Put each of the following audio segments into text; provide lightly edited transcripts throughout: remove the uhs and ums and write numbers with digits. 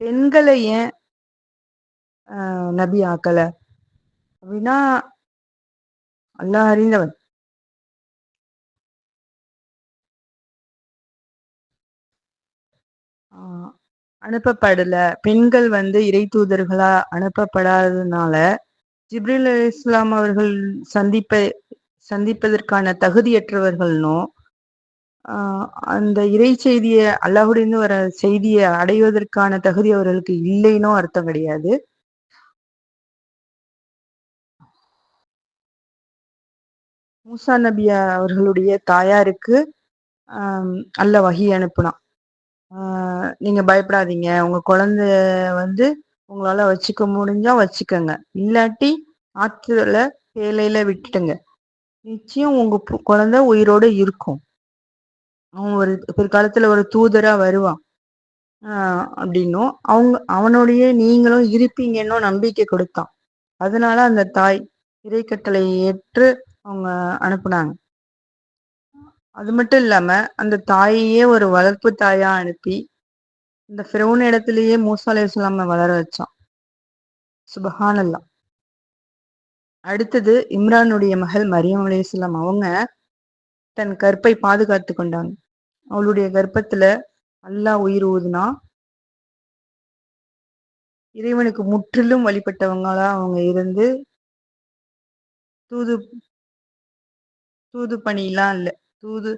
பெண்கள ஏன் நபி ஆக்கல? அப்டின்னா, அல்லாஹ் அறிந்தவன். ஆ அனுப்பப்படல. பெண்கள் வந்து இறை தூதர்களா அனுப்பப்படாததுனால, ஜிப்ரீல் அலைஹிஸ்ஸலாம் அவர்கள் சந்திப்பதற்கான தகுதியற்றவர்கள்ன்னும், ஆ அந்த இறை செய்திய அல்லாஹ்விடமிருந்து வர செய்திய அடைவதற்கான தகுதி அவர்களுக்கு இல்லைன்னும் அர்த்தம் கிடையாது. மூசா நபி அவர்களுடைய தாயாருக்கு அல்லாஹ் வஹி அனுப்புனான். ஆ நீங்க பயப்படாதீங்க. உங்க குழந்தைய வந்து உங்களால வச்சுக்க முடிஞ்சா வச்சுக்கங்க. இல்லாட்டி ஆத்துல பேழையில விட்டுடுங்க. நிச்சயம் உங்க குழந்தை உயிரோட இருக்கும். அவன் ஒரு பிற்காலத்துல ஒரு தூதரா வருவான். ஆ அப்படின்னும், அவனுடைய நீங்களும் இருப்பீங்கன்னும் நம்பிக்கை கொடுத்தான். அதனால அந்த தாய் இறைக்கட்டளையை ஏற்று அவங்க அனுப்புனாங்க. அது மட்டும் இல்லாம, அந்த தாயையே ஒரு வளர்ப்பு தாயா அனுப்பி, இந்த ஃபிரௌன் இடத்திலேயே மூசா அலைஹிஸ்ஸலாம வளர வச்சான். சுப்ஹானல்லாஹ். அடுத்தது இம்ரானுடைய மகள் மரியம் அலைஹிஸ்ஸலாம் அவங்க தன் கற்பை பாதுகாத்துக் கொண்டாங்க. அவளுடைய கர்ப்பத்துல அல்லாஹ் உயிர் ஊதுனான். இறைவனுக்கு முற்றிலும் வழிபட்டவங்களா அவங்க இருந்து, தூது தூது பணிலாம் இல்ல. தூது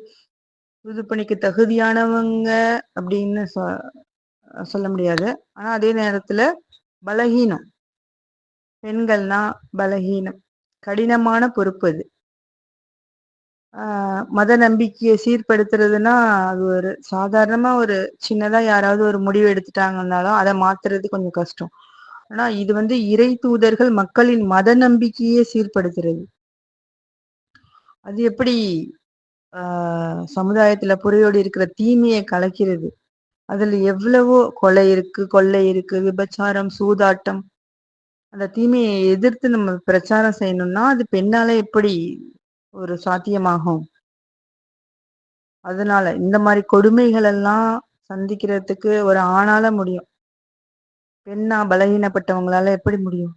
தூது பணிக்கு தகுதியானவங்க அப்படின்னு சொல்ல முடியாது. ஆனா அதே நேரத்துல பலகீனம். பெண்கள்னா பலகீனம். கடினமான பொறுப்பு அது. மத நம்பிக்கைய சீர்படுத்துறதுன்னா, அது ஒரு சாதாரணமா ஒரு சின்னதா யாராவது ஒரு முடிவு எடுத்துட்டாங்கன்னாலும், அத மாத்துறது கொஞ்சம் கஷ்டம். ஆனா இது வந்து இறை தூதர்கள் மக்களின் மத நம்பிக்கையே சீர்படுத்துறது. அது எப்படி ஆ சமுதாயத்துல புரையோடி இருக்கிற தீமைய கலைக்கிறது. அதுல எவ்வளவோ கொலை இருக்கு, கொள்ளை இருக்கு, விபச்சாரம், சூதாட்டம். அந்த தீமையை எதிர்த்து நம்ம பிரச்சாரம் செய்யணும்னா, அது பெண்ணால எப்படி ஒரு சாத்தியமாகும்? அதனால இந்த மாரி கொடுமைகள் எல்லாம் சந்திக்கிறதுக்கு ஒரு ஆணால முடியும். பெண்ணா பலகீனப்பட்டவங்களால எப்படி முடியும்?